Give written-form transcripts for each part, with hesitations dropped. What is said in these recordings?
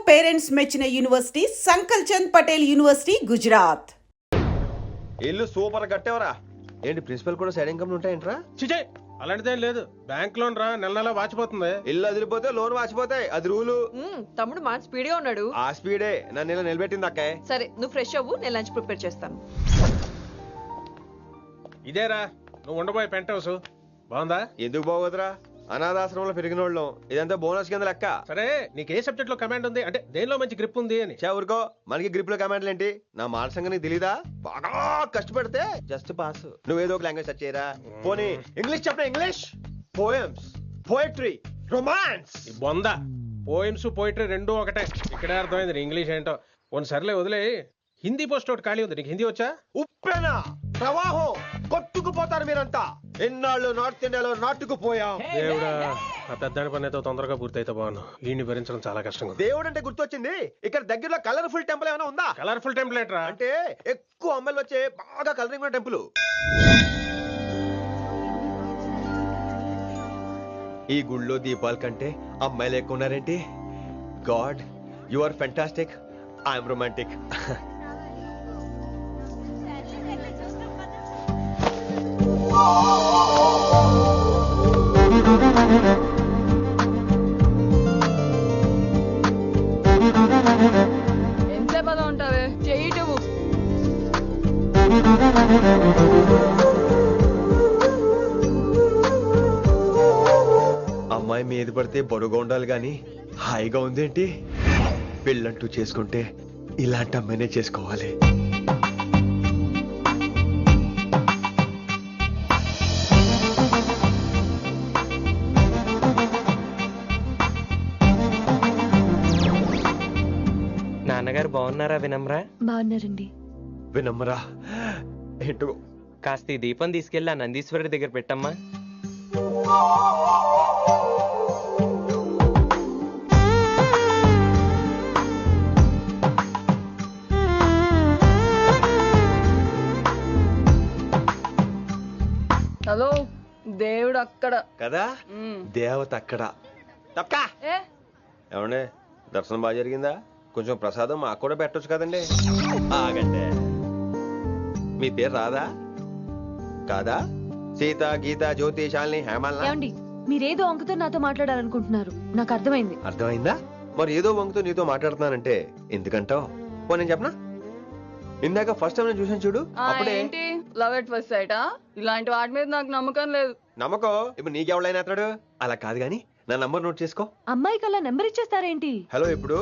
Parents మెచ్చిన university సంకల్ Chand Patel university Gujarat. ఇల్లు super కట్టేవరా. ఏంటి ప్రిన్సిపల్ కూడా సైడ్ ఇన్కమ్ ఉంటాయంట్రా? చిచే అలాంటిదేం లేదు. బ్యాంక్ లోన్ రా నెల నెల వాచిపోతుంది. ఇల్లు అదిరిపోతే లోన్ వాచిపోతాయి, అది రూలు. తమ్ముడు మాట స్పీడ్ గా ఉన్నాడు. ఆ స్పీడే నన్ను ఇలా నిలబెట్టింది అక్కాయ్. సరే నువ్వు ఫ్రెష్ అవ్వు, నేను లంచ్ ప్రిపేర్ చేస్తాను. ఇదేరా నువ్వు ఉండబోయే పెంట్ హౌస్. బాగుందా? ఎందుకు బాగోదురా, అనాథాశ్రమంలో పెరిగిన వాళ్ళం. ఇదంతా బోనస్ కింద లెక్క. సరే నీకు ఏ సబ్జెక్ట్ లో కమాండ్ ఉంది, అంటే దేనిలో మంచి గ్రిప్ ఉంది అని. ఊరుకో, మనకి గ్రిప్ లో కమాండ్లు ఏంటి? నా మాట సంగతి నీకు తెలీదా? బాగా కష్టపడితే జస్ట్ పాస్. నువ్వేదో ఒక లాంగ్వేజ్ సెర్చ్ చేయరా. పోనీ ఇంగ్లీష్ చెప్పిన ఇంగ్లీష్, పోయమ్స్, పోయట్రీ, రొమాన్స్. ఈ బొంద పోయిమ్స్ పోయిటరీ రెండూ ఒకటే. ఇక్కడే అర్థమైంది నీ ఇంగ్లీష్ ఏంటో. కొన్ని సర్లే వదిలే. హిందీ పోస్ట్ ఒకటి ఖాళీ ఉంది, నీకు హిందీ వచ్చా? ఉప్పెన ప్రవాహం కొట్టుకుపోతారు మీరంతా. ఎన్నాళ్ళు నార్త్ ఇండియాలో నాటుకుపోయాం. దేవుడా, ఆ పెద్దాని పని అయితే తొందరగా పూర్తయితే బాగున్నాను. ఈయన్ని భరించడం చాలా కష్టంగా ఉంది. దేవుడు అంటే గుర్తొచ్చింది, ఇక్కడ దగ్గరలో కలర్ఫుల్ టెంపుల్ ఏమైనా ఉందా? కలర్ఫుల్ టెంప్లెట్ రా. అంటే ఎక్కువ అమ్మాయిలు వచ్చే బాగా కలరింగ్ ఉన్న టెంపుల్. ఈ గుళ్ళో దీపాల కంటే అమ్మాయిలు ఎక్కువ ఉన్నారేంటి? God, you are fantastic, I'm romantic. ఎంతసేపు అలా ఉంటావే, చేయటము. అమ్మాయి మీద పడితే బరువుగా ఉండాలి గాని హాయిగా ఉందేంటి? పెళ్ళంటూ చేసుకుంటే ఇలాంటి అమ్మాయినే చేసుకోవాలి. నాన్నగారు బాగున్నారా వినమ్రా? బాగున్నారండి. వినమ్రా ఏంటో. కాస్త ఈ దీపం తీసుకెళ్ళి ఆ నందీశ్వరుడి దగ్గర పెట్టమ్మా. హలో, దేవుడు అక్కడ కదా, దేవత అక్కడ. తప్పకా ఏ ఏమండే, దర్శనం బాగా జరిగిందా? కొంచెం ప్రసాదం మాకు కూడా పెట్టొచ్చు కదండి. ఆగండి, మీ పేరు రాదా కాదా? సీత, గీత, జ్యోతి, శాలిని, హేమల్నా? ఏమండి, మీరేదో అంకుతో నాతో మాట్లాడాలనుకుంటున్నారు, నాకు అర్థమైంది. అర్థమైందా? మరి ఏదో వంగుతో నీతో మాట్లాడుతున్నానంటే ఎందుకంటావు? పో నేను చెప్పనా? ఇందాక ఫస్ట్ టైం నేను చూసాను చూడు, అప్పుడే. ఏంటి లవ్ ఎట్ ఫస్ట్ సైటా? ఇలాంటి వాటి మీద నాకు నమ్మకం లేదు. నమ్మకం ఇప్పుడు నీకెవడైనా అతడు? అలా కాదు గాని నా నంబర్ నోట్ చేసుకో. అమ్మాయికి అలా నెంబర్ ఇచ్చేస్తారేంటి? హలో, ఇప్పుడు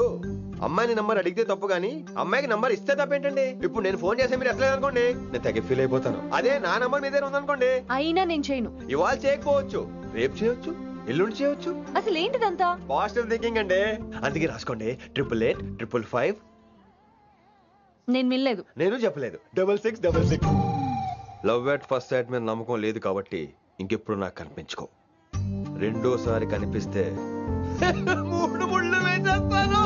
అమ్మాయిని నంబర్ అడిగితే తప్పు గానీ అమ్మాయికి నంబర్ ఇస్తే తప్పేంటండి? ఇప్పుడు నేను ఫోన్ చేస్తే మీరు ఎట్లేదు అనుకోండి, నేను తెగ ఫీల్ అయిపోతాను. అదే నా నంబర్ మీదే ఉందనుకోండి, అయినా నేను చేయను. ఇవాళ చేయకపోవచ్చు, రేపు చేయొచ్చు, ఎల్లుండి చేయొచ్చు. అసలు ఏంటిదంతా? పాజిటివ్ థింకింగ్ అండి. అందుకే రాసుకోండి 888 నేను వినలేదు. నేను చెప్పలేదు 6666. లవ్ ఎట్ ఫస్ట్ సైట్ మీద నమ్మకం లేదు కాబట్టి ఇంకెప్పుడు నాకు కనిపించుకో. రెండోసారి కనిపిస్తే 3 ముళ్ళు వేసేస్తాను.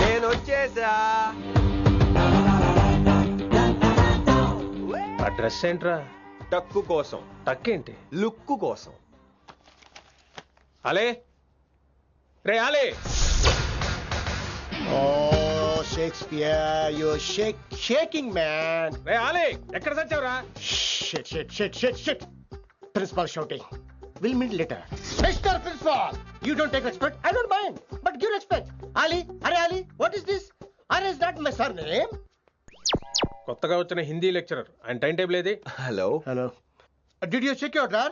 నేను వచ్చేసా. ఆ డ్రెస్ ఏంట్రా? టక్కు కోసం, టక్కేంటి? లుక్కు కోసం. అలే రే అలే. Oh, Shakespeare, you're shaking, man. రే అలే, ఎక్కడ చచ్చావురా? Shit. Principal shouting. We'll meet later. Mr. Principal, you don't take respect. I don't mind, but give respect. Ali, Ali, what is this? Ali is not my surname. కొత్తగా వచ్చిన Hindi lecturer, ఆయన time table ఏది? Hello. Did you check your drawer?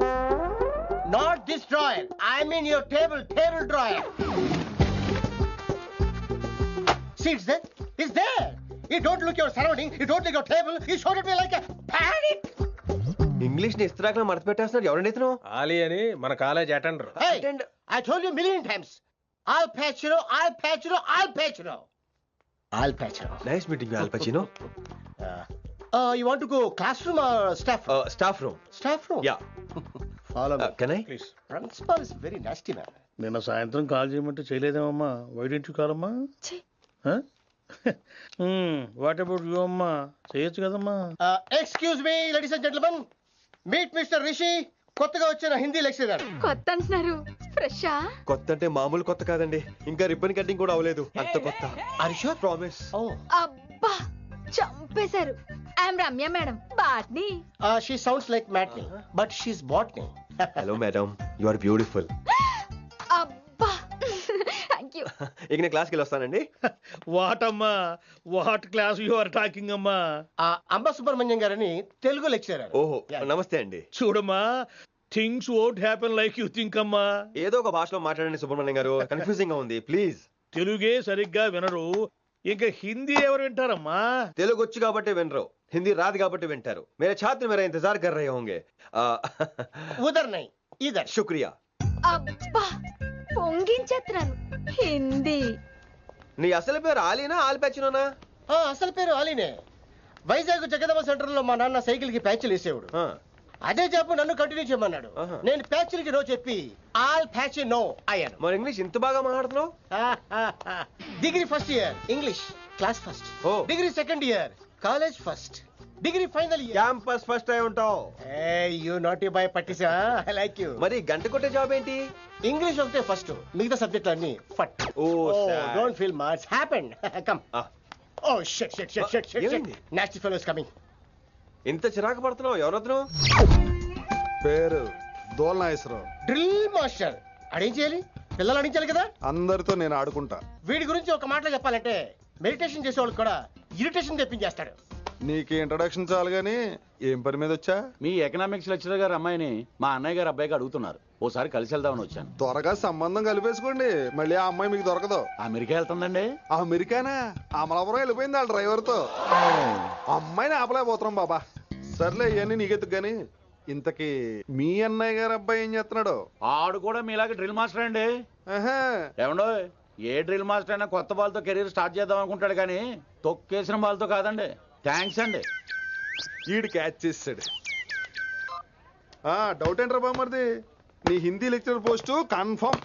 Not this drawer. I mean your table drawer. See, it's there. It's there. You don't look your surrounding. You don't look your table. You showed at me like a panic. English ని ఇస్త్రాకులో మడత పెట్టేస్తున్నాడు. ఎవరండి ఇతను? ఆలీ అని మన college attender. Hey, I told you a million times. I'll patch you. Al Pacino. Nice meeting all పచినో. You want to go classroom or staff room? Staff room. Staff room. Yeah. Follow me. Can I? Please. Principal is very nasty man. నిన్న సాయంత్రం call చేయమంటే చేయలేదేమమ్మా? Why didn't you call అమ్మా? What about you అమ్మా? చేయొచ్చు కదమ్మా. Excuse me, ladies and gentlemen. Meet Mr. Rishi. కొత్తగా వచ్చిన Hindi lecturer. కొత్త అంటున్నారు, ఫ్రెషా? కొత్త అంటే మామూలు కొత్త కాదండి, ఇంకా రిబ్బన్ కటింగ్ కూడా అవ్వలేదు, అంత కొత్త. Are you sure? Promise. Oh. అబ్బా చంపేశారు. I'm Ramya madam, botany. She sounds like Matney, but she's botany. Hello madam, you are beautiful. అబ్బా థ్యాంక్ యూ. ఇక నేను క్లాస్కి వెళ్ళి వస్తానండి. వాట్ అమ్మా? What class you are talking అమ్మా? అంబ సుబ్రహ్మణ్యం గారని తెలుగు లెక్చరర్. ఓహో నమస్తే అండి. చూడమ్మా, things won't happen like you think అమ్మా. ఏదో ఒక భాషలో మాట్లాడండి సుబ్రహ్మణ్యం గారు, కన్ఫ్యూజింగ్ గా ఉంది ప్లీజ్. తెలుగే సరిగ్గా వినరు, ఇంకా హిందీ ఎవరు వింటారమ్మా? తెలుగు వచ్చు కాబట్టి వినరు, హిందీ రాదు కాబట్టి వింటారు. మేరే ఛాత్ర మేరా ఇంతజార్ కర్ రహే హోంగే. ఉదర్ నై ఇదర్. శుక్రియా. అబ్బా పొంగించేస్తున్నాను. హిందీ. నీ అసలు పేరు ఆలీనా ఆల్ పచినోనా? అసలు పేరు ఆలీనే. వైజాగ్ జగదమ్మ సెంటర్ లో మా నాన్న సైకిల్ కి ప్యాచ్లు వేసేవాడు. అదే జాబ్ నన్ను కంటిన్యూ చేయమన్నాడు. నేను ప్యాచ్లకి నో చెప్పి ఆల్ ప్యాచ్ నో అయ్యాను. మరి ఇంగ్లీష్ ఇంత బాగా మాట్లాడుతున్నావు? Degree first year English class first. Oh. Degree second year college first. Degree final year campus first అయి ఉంటావు. యూ నాట్ బాయ్ పట్టిసా. I like you. మరి గంట కొట్టే జాబ్ ఏంటి? ఇంగ్లీష్ ఒకటే ఫస్ట్, మిగతా సబ్జెక్ట్ అన్ని ఫట్. Don't feel much happen. Come. Oh shit shit shit shit shit. ఏమైంది? Nasty fellows coming. ఇంత చిరాకు పడుతున్నావు, ఎవరొద్దు? పేరు దోల్నాగేశ్వరరావు. Drill master. అడేం చేయాలి? పిల్లలు అడించాలి కదా. అందరితో నేను ఆడుకుంటా. వీడి గురించి ఒక మాటలో చెప్పాలంటే మెడిటేషన్ చేసే వాళ్ళు కూడా ఇరిటేషన్ తెప్పించేస్తాడు. నీకు ఇంట్రడక్షన్ చాలు గానీ ఏం పని మీద వచ్చా? మీ ఎకనామిక్స్ లెక్చరర్ గారు అమ్మాయిని మా అన్నయ్య గారు అబ్బాయికి అడుగుతున్నారు, ఓసారి కలిసి వెళ్దామని వచ్చాను. త్వరగా సంబంధం కలిపేసుకోండి, మళ్ళీ ఆ అమ్మాయి మీకు దొరకదు. అమెరికా వెళ్తుందండి. అమెరికానా? అమలాపురం వెళ్ళిపోయింది వాళ్ళ డ్రైవర్ తో. అమ్మాయిని ఆపలేకపోతున్నాం బాబా. సర్లే ఇవన్నీ నీకెత్తుకు గాని, ఇంతకీ మీ అన్నయ్య గారు అబ్బాయి ఏం చేస్తున్నాడు? ఆడు కూడా మీలాగే డ్రిల్ మాస్టర్ అండి. ఆహా. ఏమండో, ఏ డ్రిల్ మాస్టర్ అయినా కొత్త బాల్తో కెరీర్ స్టార్ట్ చేద్దాం అనుకుంటాడు కానీ తొక్కేసిన బాల్తో కాదండి. థ్యాంక్స్ అండి. ఈడు క్యాచ్ చేసాడు. డౌట్ ఏంట్రా బామ్మర్ది, నీ హిందీ లెక్చరర్ పోస్టు కన్ఫర్మ్.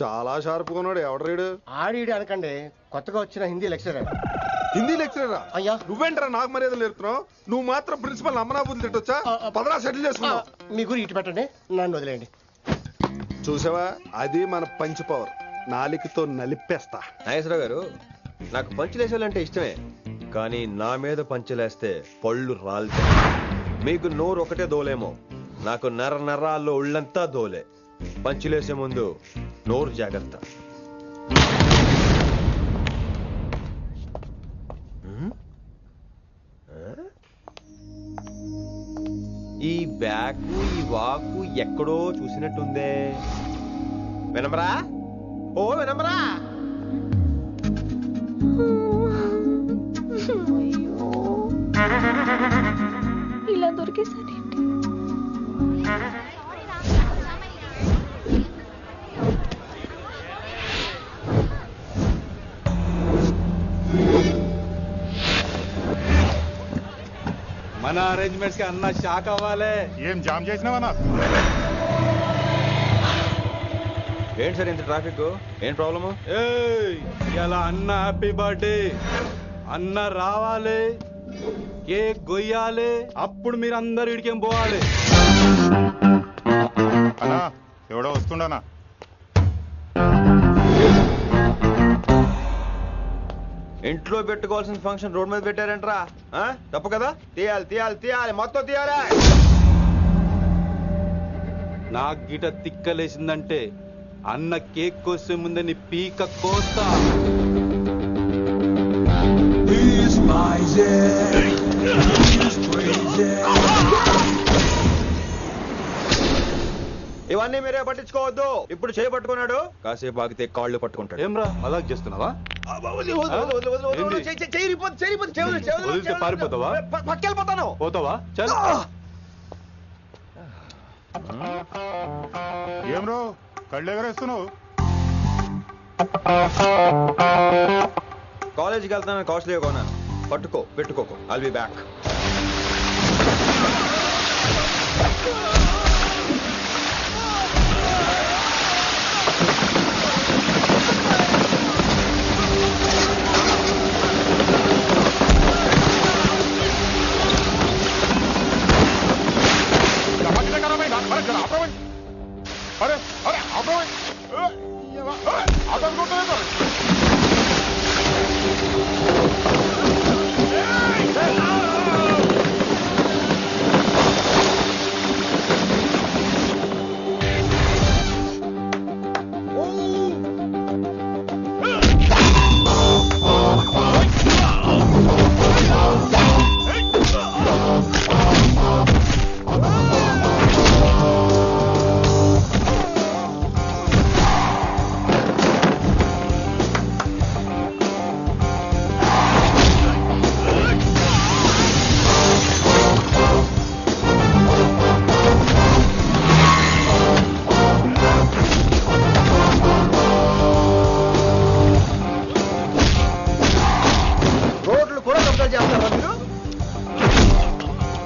చాలా షార్ప్గా ఉన్నాడు. ఎవడరీడు? ఆడిడి అనకండి, కొత్తగా వచ్చిన హిందీ లెక్చరర్. హిందీ లెక్చరరా? అయ్యా. నువ్వేంట్రా నాకు మర్యాదలు నేర్పుతున్నావు? నువ్వు మాత్రం ప్రిన్సిపల్ అమ్మనాబుద్ధి తిట్టొచ్చా? పదరా సెటిల్ చేసుకున్నావు. మీ గురి ఇటు పెట్టండి, నన్ను వదిలేయండి. చూసావా, అది మన పంచ్ పవర్. నాలికతో నలిపేస్తా. నాగేశ్వరరావు గారు, నాకు పంచులేసేవాళ్ళంటే ఇష్టమే, కానీ నా మీద పంచులేస్తే పళ్ళు రాలుతాయి. మీకు నోరు ఒకటే దోలేమో, నాకు నర నరాల్లో ఒళ్ళంతా దోలే. పంచులేసే ముందు నోరు జాగ్రత్త. ఈ బ్యాకు ఈ వాకు ఎక్కడో చూసినట్టుందే. వినమరా? ఓ వినమరా? ఇలా దొరికేసారేంటి? మన అరేంజ్మెంట్స్ కి అన్న షాక్ అవ్వాలి. ఏం జామ్ చేసినావా? ఏంటి సార్ ఇంత ట్రాఫిక్? ఏం ప్రాబ్లము? ఇలా అన్న హ్యాపీ బర్త్డే, అన్న రావాలి, కేక్ గొయ్యాలి, అప్పుడు మీరు అందరు ఇడికేం పోవాలి. అన్నా ఎవడో వస్తుండనా? ఇంట్లో పెట్టుకోవాల్సిన ఫంక్షన్ రోడ్ మీద పెట్టారంటరా? తప్పు కదా? తీయాలి తీయాలి తీయాలి, మొత్తం తీయాలి. నాకు గిట తిక్కలేసిందంటే అన్న కేక్ కోసే ముందే నీ పీక కోస్తా. ఇవన్నీ మీరే పట్టించుకోవద్దు. ఇప్పుడు చేయబట్టుకున్నాడు, కాసేపు ఆగితే కాళ్ళు పట్టుకుంటాడు. ఏమ్రా అలా చేస్తున్నావా? పారిపోతావా? పక్కెళ్ళిపోతాను. పోతావా? చల్. ఏం రో కళ్ళు ఎగరేస్తున్నావు? కాలేజీకి వెళ్తానని కాస్ట్లీగా కొన్నాను. పట్టుకో, పెట్టుకోకు. I'll be back.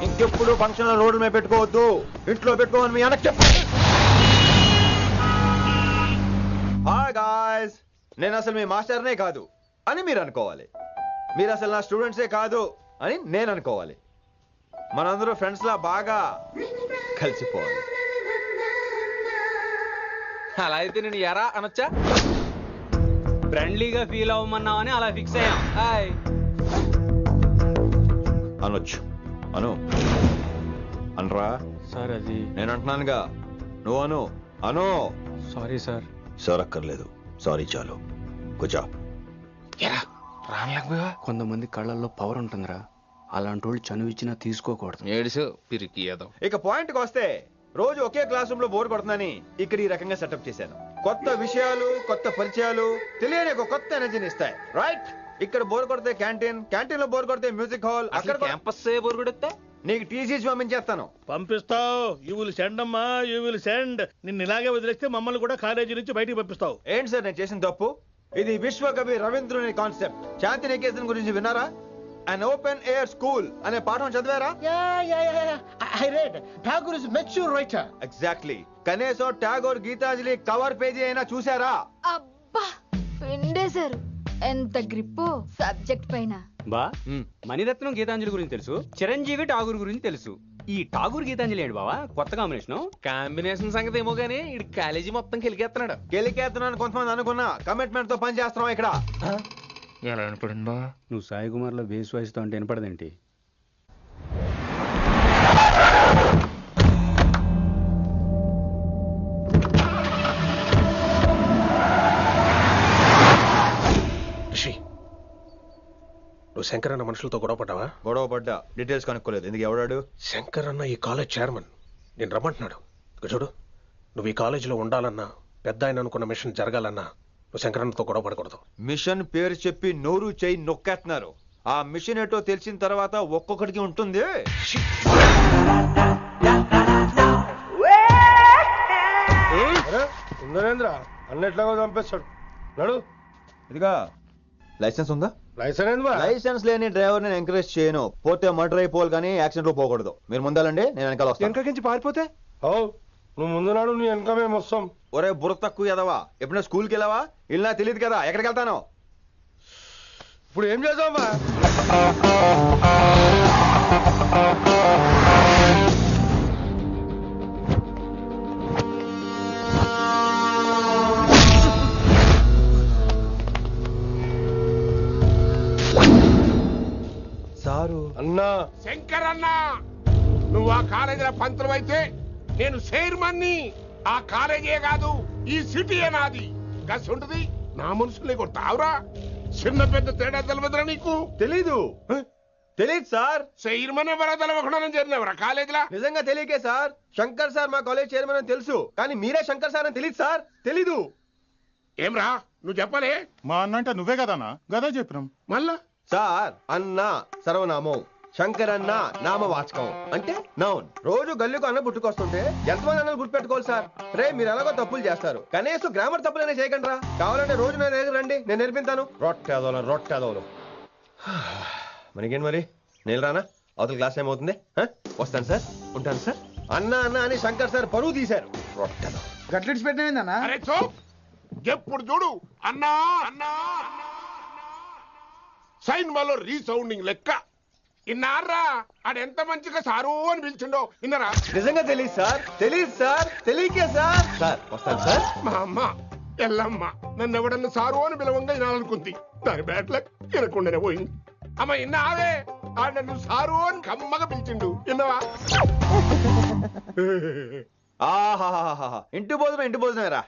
ఇంకెప్పుడు ఫంక్షన్ రోడ్ల మీద పెట్టుకోవద్దు, ఇంట్లో పెట్టుకోమని మీ అన్నకు చెప్పు. హాయ్ గాయ్స్, నేను అసలు మీ మాస్టర్నే కాదు అని మీరు అనుకోవాలి. మీరు అసలు నా స్టూడెంట్సే కాదు అని నేను అనుకోవాలి. మనందరూ ఫ్రెండ్స్ లా బాగా కలిసిపోవాలి. అలా అయితే నేను ఎరా అనొచ్చా? ఫ్రెండ్లీగా ఫీల్ అవ్వమన్నావని అలా ఫిక్స్ అయ్యాం. హాయ్ అనొచ్చు. అను అనరా సార్. అది నేను అంటున్నానుగా, నువ్వు అను. అను. Sorry sir. సార్ అక్కర్లేదు, సారీ చాలు. కూర్చో. కొంతమంది కళ్ళల్లో పవర్ ఉంటుందిరా, అలాంటి వాళ్ళు చనువు ఇచ్చినా తీసుకోకూడదు. ఏడుసు పిరికి ఏదో. ఇక పాయింట్కి వస్తే, రోజు ఒకే క్లాస్ రూమ్ లో బోర్ కొడుతుందని ఇక్కడ ఈ రకంగా సెటప్ చేశాను. కొత్త విషయాలు, కొత్త పరిచయాలు తెలియని ఒక కొత్త ఎనర్జీని ఇస్తాయి. రైట్? ఇక్కడ బోర్ కొడితే క్యాంటీన్, క్యాంటీన్ లో బోర్ కొడితే మ్యూజిక్ హాల్, అక్కడ క్యాంపస్ బోర్ కొడితే నీకు టీసీస్ పంపించేస్తాను. పంపిస్తావు. యూ విల్ సెండ్ అమ్మా, యూ విల్ సెండ్. నిన్ను ఇలాగే వదిలేస్తే మమ్మల్ని కూడా కాలేజీ నుంచి బయటికి పంపిస్తావు. ఏంటి సార్ నేను చేసిన తప్పు? ఇది విశ్వకవి రవీంద్రుని కాన్సెప్ట్. శాంతి నికేతన్ గురించి విన్నారా? అన్ ఓపెన్ ఎయిర్ స్కూల్ అనే పాఠం చదివారా? I read. Tagore is a mature writer. Exactly. కనీసం టాగోర్ గీతాంజలి కవర్ పేజీ అయినా చూసారా? అబ్బా పిండేశారు. ఎంత గ్రిప్పు సబ్జెక్ట్ పైన. బా మణిరత్నం గీతాంజలి గురించి తెలుసు, చిరంజీవి ఠాగూర్ గురించి తెలుసు. ఈ ఠాగూర్ గీతాంజలి ఏంటి బావా కొత్త కాంబినేషన్ సంగతి ఏమో గానీ ఇడు కాలేజీ మొత్తం కెలికేస్తున్నాడు. గెలికేస్తున్నాను కొంతమంది అనుకున్నా, కమిట్మెంట్ తో పని చేస్తున్నాం ఇక్కడ. ఎలా వినపడింది బా? నువ్వు సాయి కుమార్ లో బేస్ వాయిస్ తో అంటే వినపడదేంటి? నువ్వు శంకర్ అన్న మనుషులతో గొడవ పడ్డావా? గొడవ పడ్డా, డీటెయిల్స్ కనుక్కోలేదు. ఎందుకు? ఎవడాడు? శంకర్ అన్న ఈ కాలేజ్ చైర్మన్. నేను రమ్మంటున్నాడు. ఇక చూడు, నువ్వు ఈ కాలేజీలో ఉండాలన్నా, పెద్ద ఆయన అనుకున్న మిషన్ జరగాలన్నా నువ్వు శంకర్ అన్నతో గొడవ పడకూడదు. మిషన్ పేరు చెప్పి నోరు చేయి నొక్కేస్తున్నారు. ఆ మిషన్ ఏటో తెలిసిన తర్వాత ఒక్కొక్కడికి ఉంటుంది. అన్నట్లాగా చంపేస్తాడు. నడు. ఇదిగా లైసెన్స్ ఉందా? లైసెన్స్ లైసెన్స్ లేని డ్రైవర్ నేను ఎంకరేజ్ చేయను. పోతే మర్డర్ అయిపోవాలి కానీ యాక్సిడెంట్ లో పోకూడదు. మీరు ముందాలండి, నేను వెనకాల వస్తాను. వెనకకించి పారిపోతే నువ్వు ముందు నాడు నీ వెనక మేము వస్తాం. ఒరే బుర్ర తక్కువ ఎదవా, ఎప్పుడైనా స్కూల్కి వెళ్ళావా? ఇలా తెలియదు కదా ఎక్కడికి వెళ్తాను. ఇప్పుడు ఏం చేద్దామా? సారు అన్నా శంకర్ అన్నా, నువ్వు ఆ కాలేజీలో పంతులు అయితే నేను చైర్మన్ని. ఆ కాలేజీ కాదు, ఈ సిటీయే నాది. గస్ ఉంటుంది నా మనుషుల్ని కొడతావురా? చిన్న పెద్ద తేడా తెలవదురా నీకు? తెలీదు. తెలీదు సార్. చైర్మన్ ఎవరో తెలవకుండా చేరినవరా కాలేజీలా? నిజంగా తెలియకే సార్. శంకర్ సార్ మా కాలేజ్ చైర్మన్ అని తెలుసు, కానీ మీరే శంకర్ సార్ అని తెలియదు సార్. తెలీదు. ఏమ్రా నువ్వు చెప్పలే? మా అన్న అంటే నువ్వే కదన్నా, గదా చెప్పినాం. మళ్ళా సార్ అన్న సర్వనామం. శంకరన్న నామవాచకం అంటే నౌన్. రోజు గల్లుకు అన్న పుట్టుకొస్తుంటే ఎంతమంది అన్నలు గుర్తుపెట్టుకోవాలి సార్? రే మీరు ఎలాగో తప్పులు చేస్తారు, కనీసం గ్రామర్ తప్పులైనా చేయకండి రా. కావాలంటే రోజు నా దగ్గర రండి, నేను నేర్పిస్తాను. రొట్టెదోలు మనకేంటి మరి? నేను రానా? అవతల క్లాస్ టైం అవుతుంది. వస్తాను సార్, ఉంటాను సార్. అన్న అన్న అని శంకర్ సార్ పరువు తీశారు. రొట్టెదో గట్లెట్స్ పెట్టినా అరే చో ఎప్పుడు చూడు అన్నా అన్నా సైన్ malo రీసౌండింగ్ లెక్క. ఇన్నారా ఆడెంత మంచిగా సారు అని పిలిచిండో ఇన్నరా? నిజంగా తెలియదు సార్, తెలియకే సార్. సార్ వస్తాను సార్. మా అమ్మ ఎల్లమ్మ నన్ను ఎవడన్నా సారు అని పిలవంగా వినాలనుకుంది. దాని బ్యాట్ల వినకుండానే పోయింది. అమ్మ ఇన్నావే ఆడ నన్ను సారు అని కమ్మగా పిలిచిండు ఇన్నవా? ఆహాహాహా ఇంటి భోజనం రా.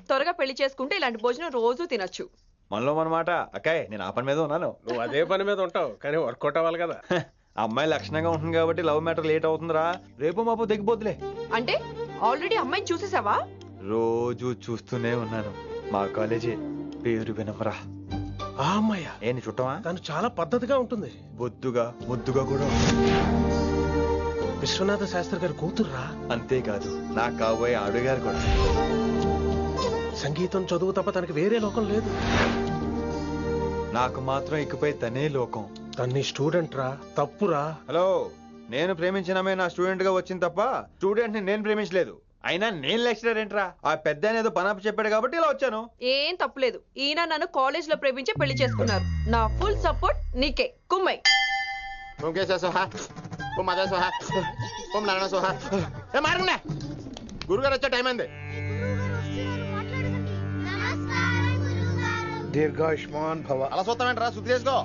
త్వరగా పెళ్లి చేసుకుంటే ఇలాంటి భోజనం రోజు తినొచ్చు. మనలో మనమాట అక్కాయ్, నేను ఆ పని మీద ఉన్నాను. నువ్వు అదే పని మీద ఉంటావు కానీ వర్కౌట్ అవ్వాలి కదా. అమ్మాయి లక్షణంగా ఉంటుంది కాబట్టి లవ్ మ్యాటర్ లేట్ అవుతుందిరా. రేపు మాపు దిగిపోతులే. అంటే ఆల్రెడీ అమ్మాయిని చూసేసావా? రోజు చూస్తూనే ఉన్నాను. మా కాలేజీ పేరు వినమరా. ఆ అమ్మాయ ఏంటి చుట్టమా? తను చాలా పద్ధతిగా ఉంటుంది. బొద్దుగా ముద్దుగా కూడా. విశ్వనాథ శాస్త్రి గారి కూతుర్రా. అంతేకాదు నా కాబోయే ఆడుగారు కూడా. సంగీతం చదువు తప్ప తనకి వేరే లోకం లేదు. నాకు మాత్రం ఇకపై తనే లోకం. తన్ని స్టూడెంట్ రా, తప్పురా. హలో, నేను ప్రేమించినమే నా స్టూడెంట్ గా వచ్చింది తప్ప స్టూడెంట్ ని నేను ప్రేమించలేదు. అయినా నేను లెక్చరర్ ఏంట్రా? ఆ పెద్ద ఏదో పనాపు చెప్పాడు కాబట్టి ఇలా వచ్చాను. ఏం తప్పులేదు. ఈయన నన్ను కాలేజ్ లో ప్రేమించి పెళ్లి చేసుకున్నారు. నా ఫుల్ సపోర్ట్ నీకే. కుమ్మై గురుగారు వచ్చే టైం అయింది. దీర్ఘాయుష్మాన్ భవ. అలా చూస్తామేంట్రా? శుద్ధి చేసుకో.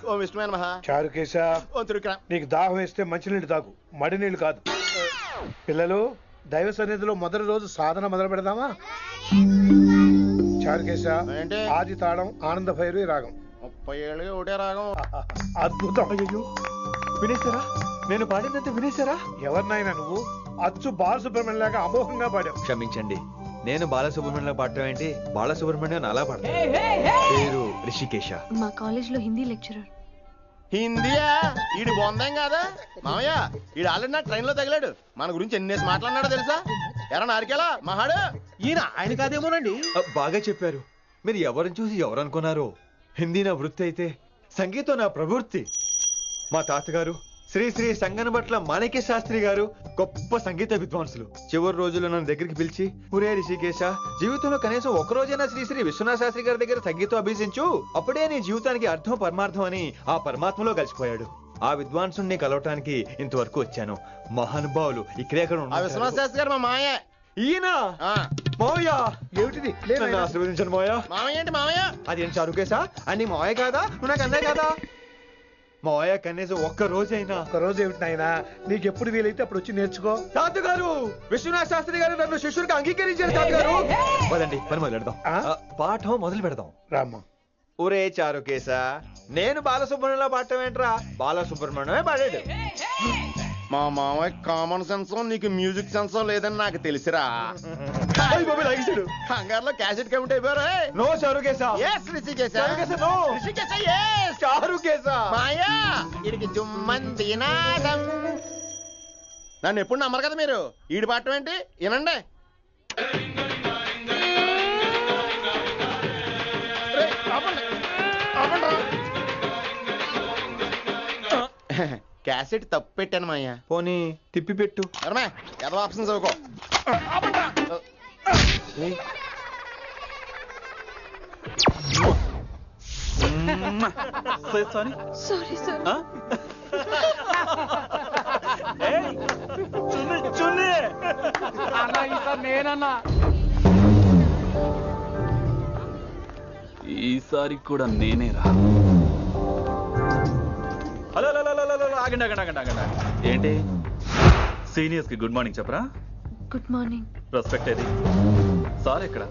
ఓం విష్ణువే నమః. చారుకేశ, ఓం తిరుక్రా. నీకు దాహం వేస్తే మంచినీళ్ళు తాగు, మడి నీళ్ళు కాదు. పిల్లలు, దైవ సన్నిధిలో మొదటి రోజు సాధన మొదలు పెడదామా? చారుకేశ, ఏంటి? ఆది తాళం ఆనంద భైరవి రాగం. 30 ఏళ్ళుగా ఒకటే రాగం. అద్భుతం. అయ్యో వినేశారా? నేను పాడినంత వినేశారా? ఎవరినైనా నువ్వు అచ్చు బాలసుబ్రహ్మణ్యం లాగా అమోఘంగా పాడావు. క్షమించండి, నేను బాలసుబ్రహ్మణ్యంలో పాడటం ఏంటి? బాలసుబ్రహ్మణ్యం అలా పాడతాను. పేరు రిషికేశ. మా కాలేజ్ లో హిందీ లెక్చరర్. హిందీయా? ఈడు బొందేం కాదా మామయ్య? ఈడు ఆల్రెడీ నా ట్రైన్ లో తగిలాడు. మన గురించి ఎన్నేసి మాట్లాడినాడో తెలుసా? ఎరా నారికేలా మహాడు. ఈయన ఆయన కాదేమోనండి. బాగా చెప్పారు. మీరు ఎవరిని చూసి ఎవరు అనుకున్నారు? హిందీ నా వృత్తి అయితే సంగీతం నా ప్రవృత్తి. మా తాతగారు శ్రీ శ్రీ సంగనబట్ల మాణిక్య శాస్త్రి గారు గొప్ప సంగీత విద్వాంసులు. చివరి రోజుల్లో నన్ను దగ్గరికి పిలిచి, ఒరే రిషికేశ, జీవితంలో కనీసం ఒక రోజైనా శ్రీ శ్రీ విశ్వనాథ శాస్త్రి గారి దగ్గర సంగీతం అభ్యసించు, అప్పుడే నీ జీవితానికి అర్థం పరమార్థం అని ఆ పరమాత్మలో కలిసిపోయాడు. ఆ విద్వాంసుని కలవటానికి ఇంతవరకు వచ్చాను. మహానుభావులు ఇక్కడే విశ్వనాథ శాస్త్రి గారు మా మాయ. ఈయన మావయ్య. ఏమిటిది? నన్ను ఆశీర్వదించండి మావయ్య. మామయ్య ఏంటి మామయ్య? అదేం చారుకేశా? అని మావయ్య కాదా? నువ్వు నాకు అన్నయ్య కాదా? మావయ్య కనీసం ఒక్క రోజైనా. ఒక రోజు ఏమిటి నాయనా, నీకు ఎప్పుడు వీలైతే అప్పుడు వచ్చి నేర్చుకో. తాతగారు, విశ్వనాథ శాస్త్రి గారు నన్ను శిష్యుడికి అంగీకరించారు. తాతగారు పదండి, పని మొదలు పెడదాం. పాఠం మొదలు పెడదాం. రామ్మా. ఒరే చారుకేశ, నేను బాలసుబ్రహ్మణ్యంలో పాడటం ఏంట్రా? బాలసుబ్రహ్మణ్యమే పాడాడు. మా మామయ్య కామన్ సెన్స్ నీకు మ్యూజిక్ సెన్స్ లేదని నాకు తెలిసిరా. కంగారులో క్యాసెట్ కమిట్ అయిపోయారా? No Charukesha. yes Rishikesha. Charukesha no. Rishikesha yes. Charukesha. మాయా వీడికి జుమ్మంది నాదం. నన్ను ఎప్పుడు నమ్మరు కదా మీరు. ఈడి పాఠం ఏంటి వినండి. క్యాసెట్ తప్పు పెట్టాను మాయ్యా. పోనీ తిప్పి పెట్టు. ఏదో ఆప్షన్ చదువుకో. Sorry sir. నేనన్నా ఈసారి కూడా నేనేరా. హలో ఆగండి ఆగండి ఆగండి ఆగండి. ఏంటి సీనియర్స్ కి గుడ్ మార్నింగ్ చెప్పరా? Good morning. రెస్పెక్ట్ ఏది? సార్ ఎక్కడ?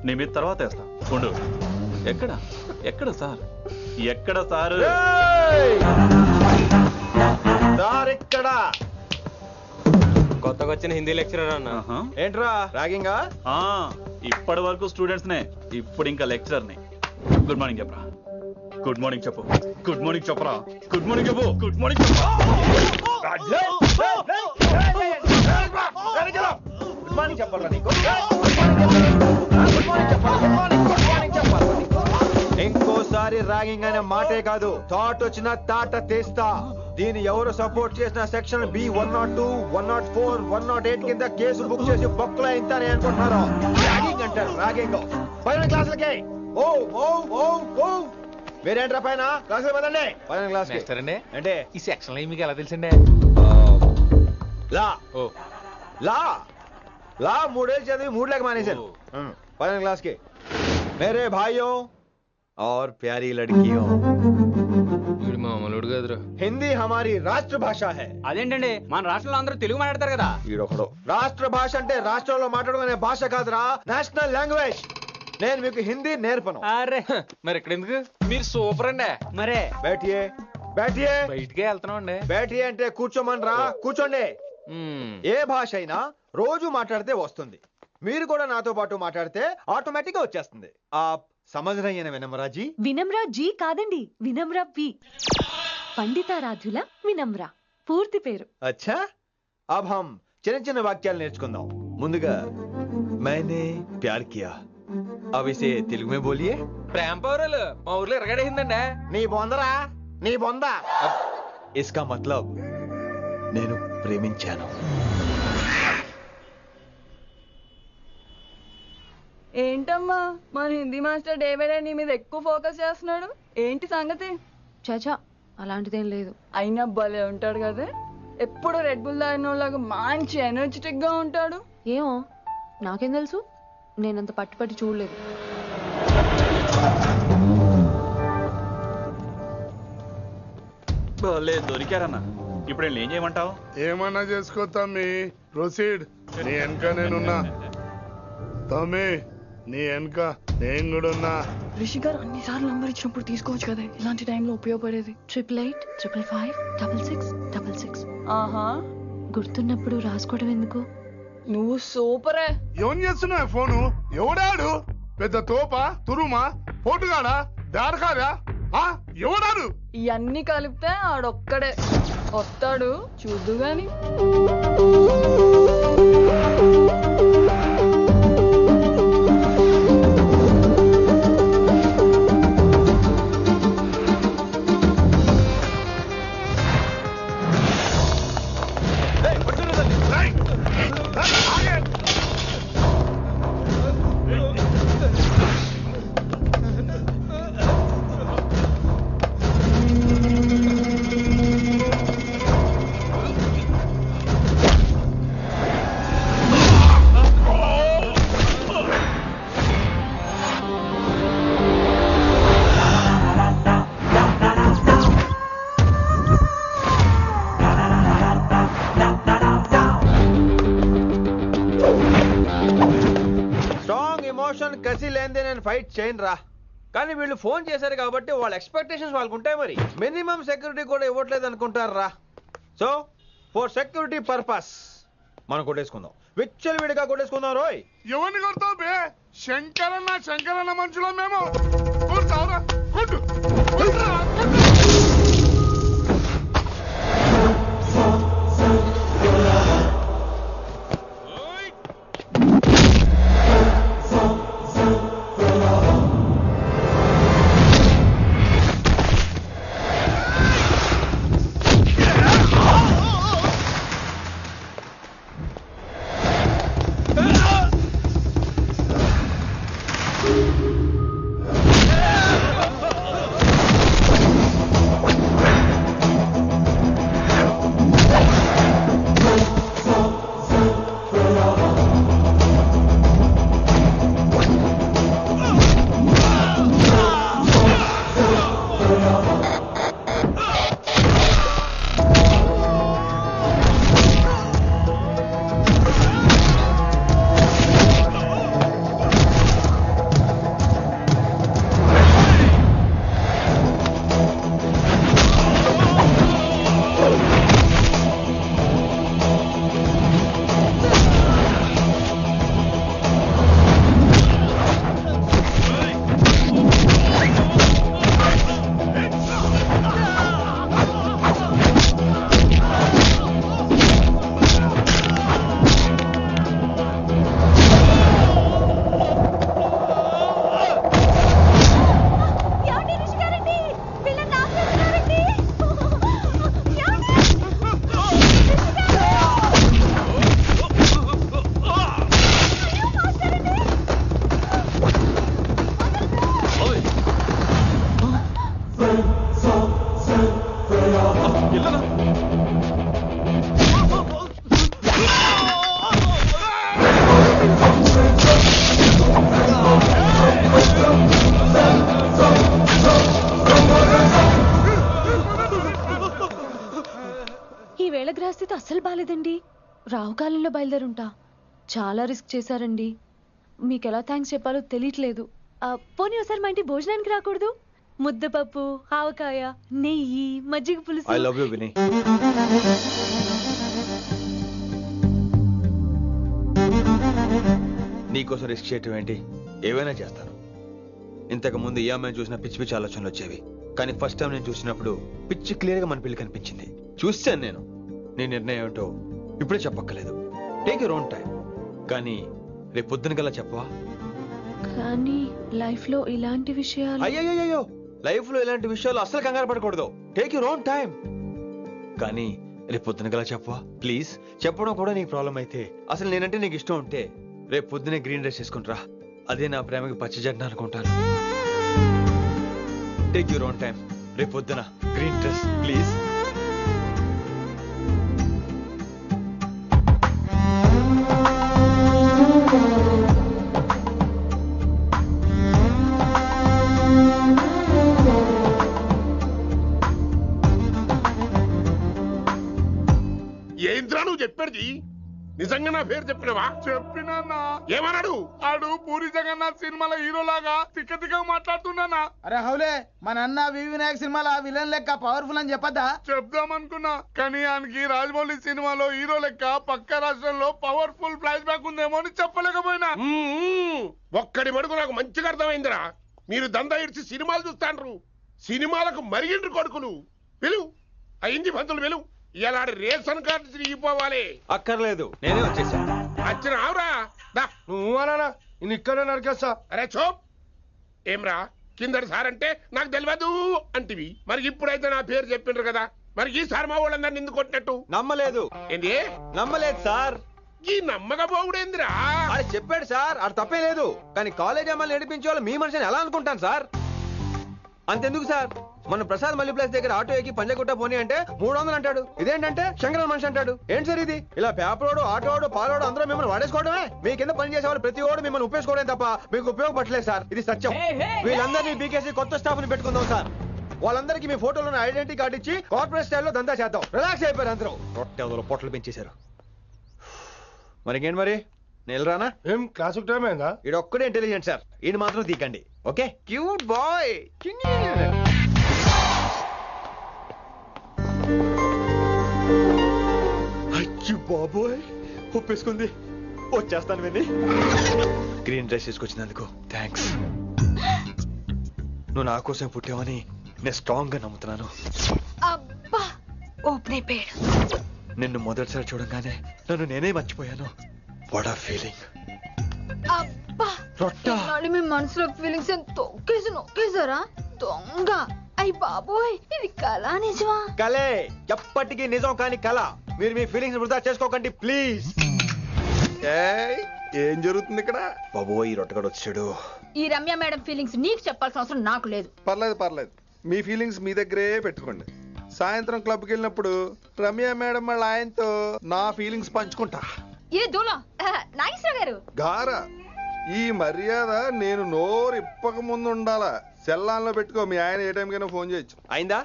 నీ మీద తర్వాత వేస్తా ఉండు. ఎక్కడ ఎక్కడ సార్? ఎక్కడ సారు? కొత్తగా వచ్చిన హిందీ లెక్చరర్ అన్న. ఏంట్రా రాగింగా? ఇప్పటి వరకు స్టూడెంట్స్ నే, ఇప్పుడు ఇంకా లెక్చరర్ ని. గుడ్ మార్నింగ్ చెప్పరా. గుడ్ మార్నింగ్ చెప్పు. గుడ్ మార్నింగ్ చెప్పరా. గుడ్ మార్నింగ్ చెప్పు. గుడ్ మార్నింగ్ చెప్పు. గుడ్ మార్నింగ్ చెప్పాలా నీకు? ఇంకోసారి ర్యాగింగ్ అనే మాటే కాదు, థాట్ వచ్చిన తాట తీస్తా. దీన్ని ఎవరు సపోర్ట్ చేసిన సెక్షన్ బి 102, 104, 108 కింద కేసు బుక్ చేసి బొక్కలో ఇంతనే అనుకుంటున్నారు. ర్యాగింగ్ అంటారు, ర్యాగింగ్. పైన క్లాసులకి ఓ ఓ ఓ ఓ మీరేంట్రా పైన క్లాసులు పదండి. పైన క్లాస్ అండి అంటే ఈ సెక్షన్ లో మీకు ఎలా తెలిసండి? లా ఓ లా లా 3 ఏళ్ళు చదివి 3 లేక మానేశాను. పైన क्लास के मेरे भाइयों और प्यारी लड़कियों, వీడు మామూలుడు కదరా. हिंदी हमारी राष्ट्र भाषा है. అదేంటండి మన రాష్ట్రంలో అందరూ తెలుగు మాట్లాడతారు కదా. ఈడొకడు రాష్ట్ర భాష అంటే రాష్ట్రంలో మాట్లాడుకునే భాష కాదురా, నేషనల్ లాంగ్వేజ్. నేను మీకు హిందీ నేర్పను. అరే మరి ఇక్కడ ఎందుకు? మీరు సూపర్ అండి. మరే बैठिए बैठिए బయటికే వెళ్తున్నాం అండి. बैठिए అంటే కూర్చోమనరా, కూర్చోండి. ఏ భాష అయినా రోజు మాట్లాడితే వస్తుంది. మీరు కూడా నాతో పాటు మాట్లాడితే ఆటోమేటిక్ గా వచ్చేస్తుంది. ఆప్ సమझ रही हैं विनम्रा जी? వినమ్రా జీ కాదండి, వినమ్రా వి. పండితారాధ్యుల వినమ్రా పూర్తి పేరు. अच्छा अब हम చిన్న చిన్న వాక్యాలు నేర్చుకుందాం. ముందుగా मैंने प्यार किया. अब इसे తెలుగు में बोलिए. ప్రేమ పౌరాలు మా ఊర్లో ఎరగడేసిందండి. నీ బొందరా, నీ బొంద. इसका मतलब నేను ప్రేమించాను. ఏంటమ్మా మన Hindi master day by day నీ మీద ఎక్కువ ఫోకస్ చేస్తున్నాడు, ఏంటి సంగతి? చాచా అలాంటిదేం లేదు. అయినా భలే ఉంటాడు కదా, ఎప్పుడు రెడ్ బుల్ తాగినోళ్ళగా మంచి ఎనర్జెటిక్ గా ఉంటాడు. ఏమో నాకేం తెలుసు, నేనంత పట్టుపట్టి చూడలేదు. దొరికారన్నా, ఇప్పుడు ఏం చేయమంటావు? ఏమన్నా చేసుకో తమ్మి, ప్రొసీడ్. నీ వెనక నేనున్నా తమ్మి, నీ వెనక నేను కూడా ఉన్నా. రిషి గారు అన్నిసార్లు నంబర్ ఇచ్చినప్పుడు తీసుకోవచ్చు కదా, ఇలాంటి టైంలో ఉపయోగపడేది. 88855566. ఆహా, గుర్తున్నప్పుడు రాసుకోవడం ఎందుకు? నువ్వు సూపరే. ఏం చేస్తున్నావు ఫోను? ఎవడాడు? పెద్ద తోప, తురుమా, పోటుగాడా, దారకాడా? ఎవడాడు? ఇవన్నీ కలిపితే ఆడొక్కడే వస్తాడు, చూద్దు గాని. కసి లేనిదే నేను ఫైట్ చేయను రా. కానీ వీళ్ళు ఫోన్ చేశారు కాబట్టి వాళ్ళ ఎక్స్పెక్టేషన్స్ వాళ్ళకు ఉంటాయి. మరి మినిమం సెక్యూరిటీ కూడా ఇవ్వట్లేదు అనుకుంటారు రా. సో ఫర్ సెక్యూరిటీ పర్పస్ మనం కొట్టేసుకుందాం, విచ్చలవిడిగా కొట్టేసుకుందాం. రోయ్ ఎవరిని కొడతావు బే? శంకరన్న మనుషులో మేము. కొడతావురా, కొట్టు. అస్సలు బాలేదండి. రావుకాలంలో బయలుదేరుంటా. చాలా రిస్క్ చేశారండి. మీకు ఎలా థ్యాంక్స్ చెప్పాలో తెలియట్లేదు. పోనీ ఒకసారి మా ఇంటి భోజనానికి రాకూడదు? ముద్దపప్పు, ఆవకాయ, నెయ్యి, మజ్జిగ పులుసు. I love you Vinay. నీకోసం రిస్క్ చేయటం ఏంటి? ఏవైనా చేస్తాను. ఇంతకు ముందు ఈ అమ్మాయిని చూసిన పిచ్చి పిచ్చి ఆలోచనలు వచ్చేవి, కానీ ఫస్ట్ టైం నేను చూసినప్పుడు పిచ్చి క్లియర్ గా మన పిల్లి కనిపించింది. చూశాను నేను. నీ నిర్ణయం ఏంటో ఇప్పుడే చెప్పక్కర్లేదు. Take your own time. కానీ రేపు పొద్దున గల చెప్పవా? కానీ లైఫ్ లో ఇలాంటి విషయాలు. అయ్యో, లైఫ్ లో ఇలాంటి విషయాలు అసలు కంగారు పడకూడదు. Take your own time. కానీ రేపు పొద్దున గల చెప్పవా ప్లీజ్? చెప్పడం కూడా నీకు ప్రాబ్లం అయితే, అసలు నేనంటే నీకు ఇష్టం ఉంటే రేపు పొద్దునే గ్రీన్ డ్రెస్ వేసుకుంటారా. అదే నా ప్రేమకి పచ్చి జెండా అనుకుంటాను. Take your own time. రేపు పొద్దున గ్రీన్ డ్రెస్ ప్లీజ్. ఏంద్రా నువ్వు చెప్పేది? నిజంగా నా పేరు చెప్పినవా? చెప్పినా ఏమన్నాడు? ఆడు పూరి జగన్నాథ్ సినిమాలో హీరో లాగా తిక్క తిక్క మాట్లాడుతున్నానా? అరే హౌలే, మన అన్న వినాయక్ సినిమాలో విలన్ లెక్క పవర్ఫుల్ అని చెప్పద్దా? చెప్దామనుకున్నా, కానీ ఆయనకి రాజమౌళి సినిమాలో హీరో లెక్క పక్క రాష్ట్రంలో పవర్ఫుల్ ఫ్లాష్ బ్యాక్ ఉందేమో అని చెప్పలేకపోయినా. ఒక్కడి మడుగు నాకు మంచిగా అర్థమైందిరా. మీరు దందా ఇడిచి సినిమాలు చూస్తాండ్రు. సినిమాలకు మరిగిండ్రు కొడుకులు. పిలువు అయింది పంతులు, పిలువు. ఇలా రేషన్ కార్డు తిరిగిపోవాలి. అక్కర్లేదు, నేనే వచ్చేసా. వచ్చిన ఆవురా. నువ్వు అనా నేను ఇక్కడే నరికేస్తా. అరే చోప్. ఏమ్రా కిందటి సార్ అంటే నాకు తెలియదు అంటివి. మరి ఇప్పుడైతే నా పేరు చెప్పిండ్రు కదా, మరి ఈసారి మా వాళ్ళందరినీ ఎందుకు కొట్టినట్టు? నమ్మలేదు. ఏంది? నమ్మలేదు సార్. ఈ నమ్మకపోవుడేందిరా? అది చెప్పాడు సార్, అది తప్పే లేదు. కానీ కాలేజ్ అమ్మాయిలు నడిపించే వాళ్ళు మీ మనిషిని ఎలా అనుకుంటాను సార్? అంతెందుకు సార్, మన ప్రసాద్ మల్లి ప్లేస్ దగ్గర ఆటో ఎక్కి పంజగుట్ట పోనీ అంటే 300 అంటాడు. ఇదేంటంటే శంకరన్ మనిషి అంటాడు. ఏంటి సార్ ఇది? ఇలా పేపరోడు, ఆటోడు, పాలోడు అందరూ మిమ్మల్ని వాడేసుకోవడమే. మీ కింద పని చేసే వాళ్ళు ప్రతి ఓడు మిమ్మల్ని ఉపయోగించుకోవడం తప్ప మీకు ఉపయోగపడలేదు సార్. ఇది సత్యం. వీళ్ళందరినీ బీకేసి కొత్త స్టాఫ్ ని పెట్టుకుందాం సార్. వాళ్ళందరికీ మీ ఫోటోలో ఐడెంటిటీ కార్డు ఇచ్చి కార్పొరేట్ స్టైల్లో దందా చేద్దాం. రిలాక్స్ అయిపోయారు అందరూ. రొట్టె పొట్టలు పెంచేశారు. మరికేంటి మరి నేను రానా? ఏం క్లాస్ టైం అయిందా? ఇది ఒక్కడే ఇంటెలిజెంట్ సార్, ఇది మాత్రం తీకండి. ఓకే? Cute boy. అచ్చి బాబోయ్, ఒప్పేసుకుంది. వచ్చేస్తాను విని. గ్రీన్ డ్రెస్ తీసుకొచ్చినందుకు థ్యాంక్స్. నువ్వు నా కోసం పుట్టావని నేను స్ట్రాంగ్ గా నమ్ముతున్నాను. అబ్బా ఓపెన్ అయిపోయాడు. నిన్ను మొదటిసారి చూడంగానే నన్ను నేనే మర్చిపోయాను. వాట్ ఆ ఫీలింగ్. అబ్బా రొట్టా. మీ మనసులో ఫీలింగ్స్ నొక్కేసారా దొంగ? అయ్యి బాబోయ్, ఇది కళ నిజమా? కలే, ఎప్పటికీ నిజం కాని కళ. మీరు మీ ఫీలింగ్స్ వృధా చేసుకోకండి ప్లీజ్. ఏం జరుగుతుంది ఇక్కడ? బాబోయ్, ఈ రొట్టగడు వచ్చాడు. ఈ రమ్య మేడం ఫీలింగ్స్ నీకు చెప్పాల్సిన అవసరం నాకు లేదు. పర్లేదు, మీ ఫీలింగ్స్ మీ దగ్గరే పెట్టుకోండి. సాయంత్రం క్లబ్కి వెళ్ళినప్పుడు రమ్య మేడం వాళ్ళ ఆయనతో నా ఫీలింగ్స్ పంచుకుంటా. ఏ దూలా నాగేశ్వర గారు గారా, ఈ మర్యాద నేను నోరు ఇప్పక ముందు ఉండాలా. సెల్లాన్లో పెట్టుకో, మీ ఆయన ఏ టైం కైనా ఫోన్ చేయొచ్చు. అయిందా?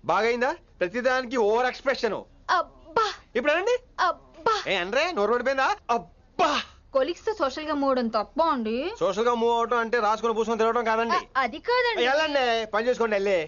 బాగైందా? ప్రతిదానికి ఓవర్ ఎక్స్ప్రెషన్. అబ్బా ఇప్పుడు అనండి. అబ్బా ఏ అనరే, నోరు పడిపోయిందా? అబ్బా. కొలీగ్స్ తో సోషల్ గా మూవ్ అని తప్ప అండి. సోషల్ గా మూవ్ అవటం అంటే రాసుకొని పూసుకొని తిరగడం కాదండి. అది కాదండి. వెళ్ళండి, పని చేసుకోండి వెళ్ళి.